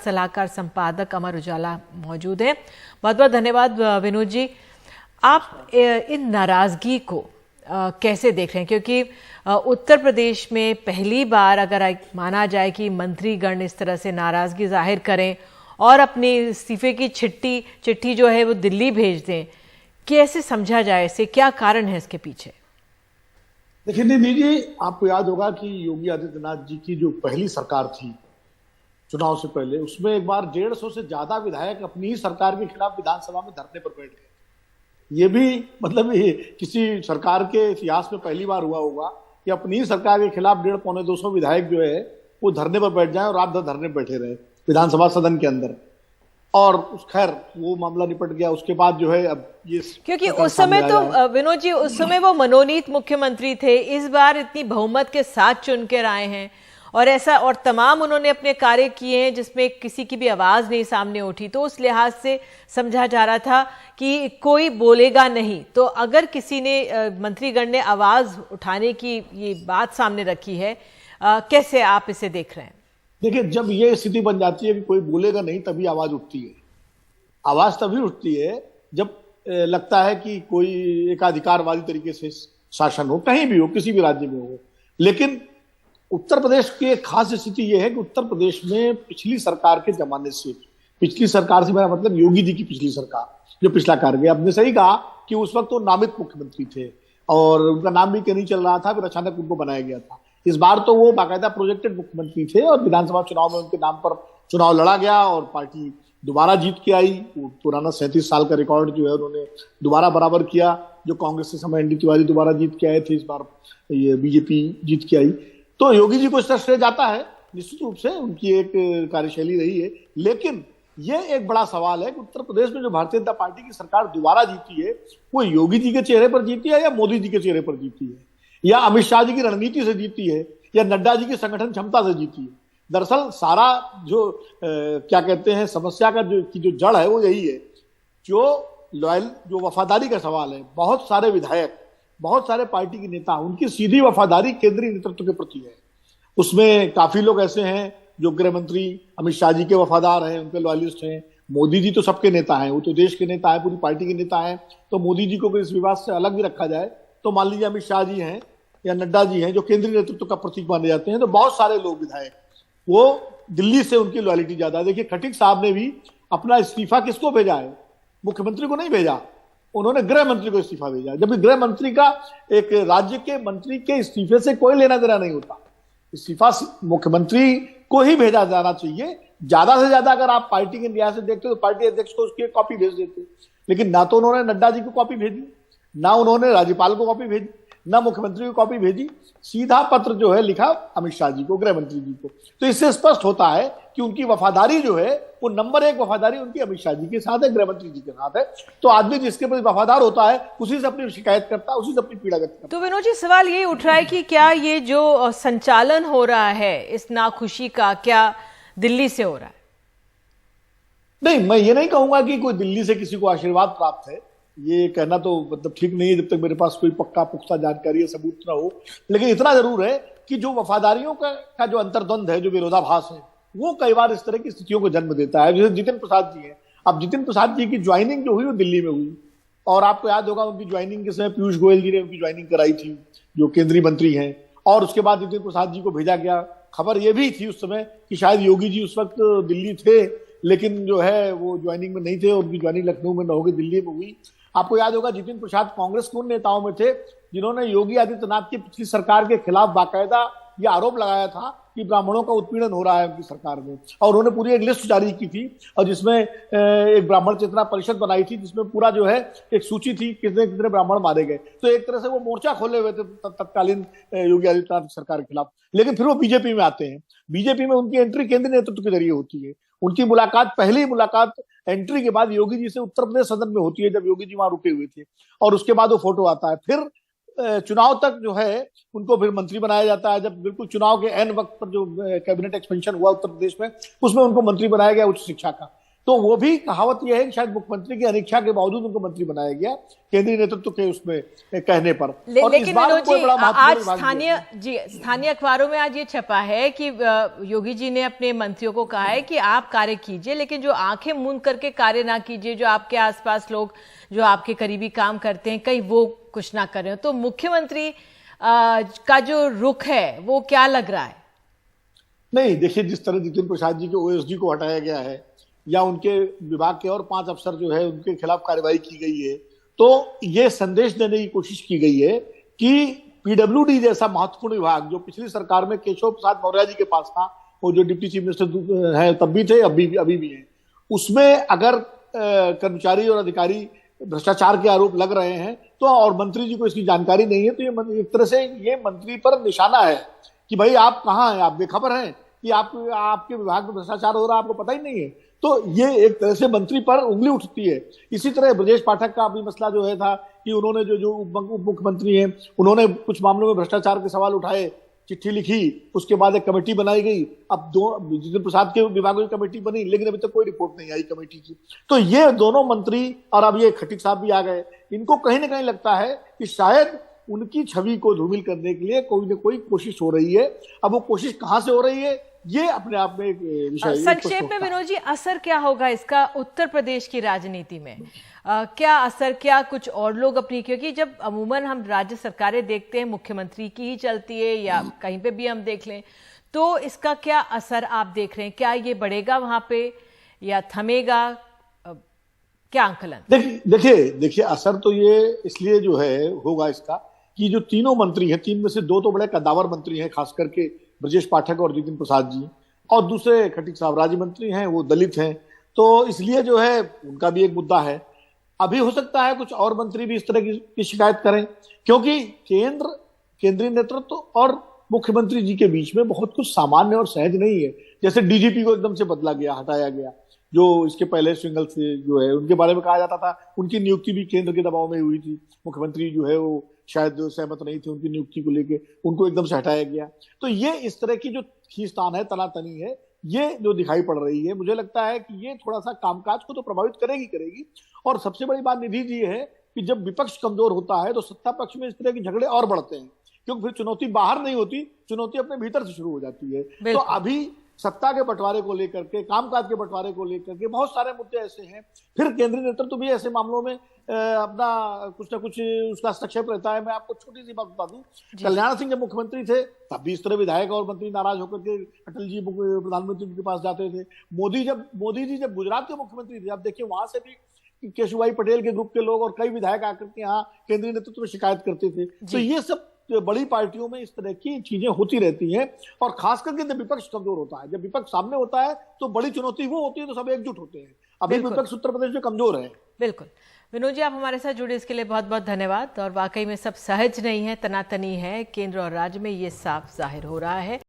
साथ सलाहकार संपादक अमर उजाला मौजूद हैं। बहुत बहुत धन्यवाद विनोद जी। आप इन नाराजगी को कैसे देख रहे हैं, क्योंकि उत्तर प्रदेश में पहली बार अगर माना जाए कि मंत्रीगण इस तरह से नाराजगी जाहिर करें और अपनी इस्तीफे की चिट्ठी जो है वो दिल्ली भेज दें, कैसे समझा जाए इसे, क्या कारण है इसके पीछे? देखिए दीदी जी, आपको याद होगा कि योगी आदित्यनाथ जी की जो पहली सरकार थी चुनाव से पहले, उसमें एक बार 150 से ज्यादा विधायक अपनी ही सरकार के खिलाफ विधानसभा में धरने पर बैठ गए। ये भी मतलब ये किसी सरकार के इतिहास में पहली बार हुआ होगा कि अपनी ही सरकार के खिलाफ 150 पौने 200 विधायक जो है वो धरने पर बैठ जाएं और रात भर धरने पर बैठे रहे विधानसभा सदन के अंदर। और खैर वो मामला निपट गया। उसके बाद जो है अब ये, क्योंकि उस समय तो विनोद जी उस समय वो मनोनीत मुख्यमंत्री थे, इस बार इतनी बहुमत के साथ चुन कर आए हैं और ऐसा, और तमाम उन्होंने अपने कार्य किए हैं जिसमें किसी की भी आवाज नहीं सामने उठी, तो उस लिहाज से समझा जा रहा था कि कोई बोलेगा नहीं। तो अगर किसी ने मंत्रीगण ने आवाज उठाने की ये बात सामने रखी है, कैसे आप इसे देख रहे हैं? देखिए, जब ये स्थिति बन जाती है कि कोई बोलेगा नहीं तभी आवाज उठती है। आवाज तभी उठती है जब लगता है कि कोई एकाधिकारवादी तरीके से शासन हो, कहीं भी हो, किसी भी राज्य में हो। लेकिन उत्तर प्रदेश की एक खास स्थिति यह है कि उत्तर प्रदेश में पिछली सरकार के जमाने से, पिछली सरकार से मेरा मतलब योगी जी की पिछली सरकार, जो पिछला कार्य, आपने सही कहा कि उस वक्त वो नामित मुख्यमंत्री थे और उनका नाम भी कहीं चल रहा था, फिर अचानक उनको बनाया गया था। इस बार तो वो बाकायदा प्रोजेक्टेड मुख्यमंत्री थे और विधानसभा चुनाव में उनके नाम पर चुनाव लड़ा गया और पार्टी दोबारा जीत के आई। वो पुराना 37 साल का रिकॉर्ड जो है उन्होंने दोबारा बराबर किया। जो कांग्रेस के समय एनडी तिवारी दोबारा जीत के आए थे, इस बार ये बीजेपी जीत के आई। तो योगी जी को इस तरह श्रेय जाता है, निश्चित रूप से उनकी एक कार्यशैली रही है। लेकिन ये एक बड़ा सवाल है कि उत्तर प्रदेश में जो भारतीय जनता पार्टी की सरकार दोबारा जीती है, वो योगी जी के चेहरे पर जीती है या मोदी जी के चेहरे पर जीती है, या अमित शाह जी की रणनीति से जीती है, या नड्डा जी की संगठन क्षमता से जीती है? दरअसल सारा जो क्या कहते हैं समस्या का जो जड़ है वो यही है, जो वफादारी का सवाल है। बहुत सारे विधायक, बहुत सारे पार्टी के नेता, उनकी सीधी वफादारी केंद्रीय नेतृत्व के प्रति है। उसमें काफी लोग ऐसे हैं जो गृह मंत्री अमित शाह जी के वफादार हैं, उनके लॉयलिस्ट हैं। मोदी जी तो सबके नेता हैं, वो तो देश के नेता है, पूरी पार्टी के नेता हैं। तो मोदी जी को अगर इस विवाद से अलग भी रखा जाए तो मान लीजिए अमित शाह जी हैं या नड्डा जी हैं जो केंद्रीय नेतृत्व का प्रतीक माने जाते हैं, तो बहुत सारे लोग विधायक वो दिल्ली से उनकी लॉयलिटी ज्यादा है। देखिए, खटीक साहब ने भी अपना इस्तीफा किसको भेजा है? मुख्यमंत्री को नहीं भेजा, उन्होंने गृह मंत्री को इस्तीफा भेजा। जब गृह मंत्री का एक राज्य के मंत्री के इस्तीफे से कोई लेना देना नहीं होता, इस्तीफा मुख्यमंत्री को ही भेजा जाना चाहिए। ज्यादा से ज्यादा अगर आप पार्टी के न्याय से देखते हो तो पार्टी अध्यक्ष को उसकी कॉपी भेज देते, लेकिन ना तो उन्होंने नड्डा जी को कॉपी भेजी, ना उन्होंने राज्यपाल को कॉपी भेजी, ना मुख्यमंत्री को कॉपी भेजी। सीधा पत्र जो है लिखा अमित शाह जी को, गृह मंत्री जी को। तो इससे स्पष्ट होता है कि उनकी वफादारी जो है वो नंबर 1 वफादारी उनकी अमित शाह जी के साथ है, गृह मंत्री जी के साथ है। तो आदमी जिसके प्रति वफादार होता है उसी से अपनी शिकायत करता है, उसी से अपनी पीड़ा व्यक्त करता है। तो विनोद जी, सवाल ये उठ रहा है कि क्या ये जो संचालन हो रहा है इस नाखुशी का, क्या दिल्ली से हो रहा है? नहीं, मैं ये नहीं कहूंगा कि कोई दिल्ली से किसी को आशीर्वाद प्राप्त है। ये कहना तो मतलब ठीक नहीं है जब तक मेरे पास कोई पक्का पुख्ता जानकारी या सबूत ना हो। लेकिन इतना जरूर है कि जो वफादारियों का जो अंतर्द्वंद है, जो विरोधाभास है, वो कई बार इस तरह की स्थितियों को जन्म देता है। जैसे जितिन प्रसाद जी हैं, अब जितिन प्रसाद जी की ज्वाइनिंग जो हुई वो दिल्ली में हुई, और आपको याद होगा उनकी ज्वाइनिंग के समय पीयूष गोयल जी ने उनकी ज्वाइनिंग कराई थी, जो केंद्रीय मंत्री हैं। और उसके बाद जितिन प्रसाद जी को भेजा गया। खबर यह भी थी उस समय कि शायद योगी जी उस वक्त दिल्ली थे, लेकिन जो है वो ज्वाइनिंग में नहीं थे, उनकी ज्वाइनिंग लखनऊ में न होगी, दिल्ली में हुई। आपको याद होगा जितिन प्रसाद कांग्रेस के उन नेताओं में थे जिन्होंने योगी आदित्यनाथ की पिछली सरकार के खिलाफ बाकायदा ये आरोप लगाया था कि ब्राह्मणों का उत्पीड़न हो रहा है उनकी सरकार में, और उन्होंने पूरी एक लिस्ट जारी की थी और जिसमें एक ब्राह्मण चेतना परिषद बनाई थी, जिसमें पूरा जो है एक सूची थी कितने कितने ब्राह्मण मारे गए। तो एक तरह से वो मोर्चा खोले हुए थे तत्कालीन योगी आदित्यनाथ सरकार के खिलाफ। लेकिन फिर वो बीजेपी में आते हैं। बीजेपी में उनकी एंट्री केंद्रीय नेतृत्व के जरिए होती है। उनकी मुलाकात, पहली मुलाकात एंट्री के बाद योगी जी से उत्तर प्रदेश सदन में होती है, जब योगी जी वहां रुके हुए थे, और उसके बाद वो फोटो आता है। फिर चुनाव तक जो है उनको फिर मंत्री बनाया जाता है। जब बिल्कुल चुनाव के एन वक्त पर जो कैबिनेट एक्सपेंशन हुआ उत्तर प्रदेश में, उसमें उनको मंत्री बनाया गया उच्च शिक्षा का। तो वो भी कहावत यह है कि शायद मुख्यमंत्री की अनिच्छा के बावजूद उनको मंत्री बनाया गया केंद्रीय नेतृत्व के उसमें कहने पर। और लेकिन इस बार विनोद जी, आज स्थानीय स्थानीय अखबारों में आज ये छपा है कि योगी जी ने अपने मंत्रियों को कहा है कि आप कार्य कीजिए, लेकिन जो आंखें मूंद करके कार्य ना कीजिए, जो आपके आसपास लोग जो आपके करीबी काम करते हैं कहीं वो कुछ ना करें। तो मुख्यमंत्री का जो रुख है वो क्या लग रहा है? नहीं, देखिए, जिस तरह जितिन प्रसाद जी के ओएसडी को हटाया गया है या उनके विभाग के और 5 अफसर जो है उनके खिलाफ कार्रवाई की गई है, तो ये संदेश देने की कोशिश की गई है कि पीडब्ल्यूडी जैसा महत्वपूर्ण विभाग जो पिछली सरकार में केशव प्रसाद मौर्य जी के पास था, वो जो डिप्टी चीफ मिनिस्टर है तब भी थे, अभी भी हैं, उसमें अगर कर्मचारी और अधिकारी भ्रष्टाचार के आरोप लग रहे हैं तो और मंत्री जी को इसकी जानकारी नहीं है, तो ये एक तरह से ये मंत्री पर निशाना है कि भाई आप कहाँ हैं, आप बेखबर हैं कि आपके विभाग में भ्रष्टाचार हो रहा है, आपको पता ही नहीं है। तो ये एक तरह से मंत्री पर उंगली उठती है। इसी तरह ब्रजेश पाठक का अभी मसला जो है था कि उन्होंने जो उप मुख्यमंत्री हैं उन्होंने कुछ मामलों में भ्रष्टाचार के सवाल उठाए, चिट्ठी लिखी, उसके बाद एक कमेटी बनाई गई। अब जितिन प्रसाद के विभागों की कमेटी बनी, लेकिन अभी तक कोई रिपोर्ट नहीं आई कमेटी की। तो ये दोनों मंत्री और अब ये खट्टिक साहब भी आ गए, इनको कहीं ना कहीं लगता है कि शायद उनकी छवि को धूमिल करने के लिए कोई ना कोई कोशिश हो रही है। अब वो कोशिश कहां से हो रही है ये अपने आप में एक विषय। संक्षेप में विनोद जी, असर क्या होगा इसका उत्तर प्रदेश की राजनीति में? क्या असर, क्या कुछ और लोग अपनी, क्योंकि जब अमूमन हम राज्य सरकारें देखते हैं मुख्यमंत्री की ही चलती है या कहीं पे भी हम देख लें, तो इसका क्या असर आप देख रहे हैं? क्या ये बढ़ेगा वहां पे या थमेगा? क्या आंकलन? देखिए असर तो ये इसलिए जो है होगा इसका कि जो तीनों मंत्री हैं, 3 में से 2 तो बड़े कद्दावर मंत्री हैं, खास करके ब्रजेश पाठक और जितिन प्रसाद जी, और दूसरे खट्टिक साहब राज्य मंत्री हैं, वो दलित हैं, तो इसलिए जो है उनका भी एक मुद्दा है। अभी हो सकता है कुछ और मंत्री भी इस तरह की शिकायत करें, क्योंकि केंद्रीय नेतृत्व और मुख्यमंत्री जी के बीच में बहुत कुछ सामान्य और सहज नहीं है। जैसे डीजीपी को एकदम से बदला गया, हटाया गया, जो इसके पहले सिंगल से जो है उनके बारे में कहा जाता था उनकी नियुक्ति भी केंद्र के दबाव में हुई थी, मुख्यमंत्री जो है वो शायद सहमत नहीं थे उनकी नियुक्ति को लेके, उनको एकदम से हटाया गया। तो ये इस तरह की जो खींचतान है, तनातनी है, ये जो दिखाई पड़ रही है, मुझे लगता है कि ये थोड़ा सा कामकाज को तो प्रभावित करेगी। और सबसे बड़ी बात निधि जी है कि जब विपक्ष कमजोर होता है तो सत्ता पक्ष में इस तरह के झगड़े और बढ़ते हैं, क्योंकि फिर चुनौती बाहर नहीं होती, चुनौती अपने भीतर से शुरू हो जाती है। तो अभी सत्ता के बंटवारे को लेकर के, कामकाज के बंटवारे को लेकर के बहुत सारे मुद्दे ऐसे हैं। फिर केंद्रीय नेतृत्व भी ऐसे मामलों में अपना कुछ ना कुछ उसका हस्तक्षेप रहता है। मैं आपको छोटी सी बात बता दूं, कल्याण सिंह जब मुख्यमंत्री थे तब भी इस तरह विधायक और मंत्री नाराज होकर के अटल जी प्रधानमंत्री के पास जाते थे। मोदी जी जब गुजरात के मुख्यमंत्री थे, अब देखिए वहां से भी केशुभाई पटेल के ग्रुप के लोग और कई विधायक आकर के यहाँ केंद्रीय नेतृत्व में शिकायत करते थे। तो ये सब बड़ी पार्टियों में इस तरह की चीजें होती रहती हैं, और खास करके जब विपक्ष कमजोर होता है, जब विपक्ष सामने होता है तो बड़ी चुनौती वो होती है, तो सब एकजुट होते हैं। अभी विपक्ष उत्तर प्रदेश में कमजोर है। बिल्कुल विनोद जी, आप हमारे साथ जुड़े इसके लिए बहुत बहुत धन्यवाद। और वाकई में सब सहज नहीं है, तनातनी है केंद्र और राज्य में, ये साफ जाहिर हो रहा है।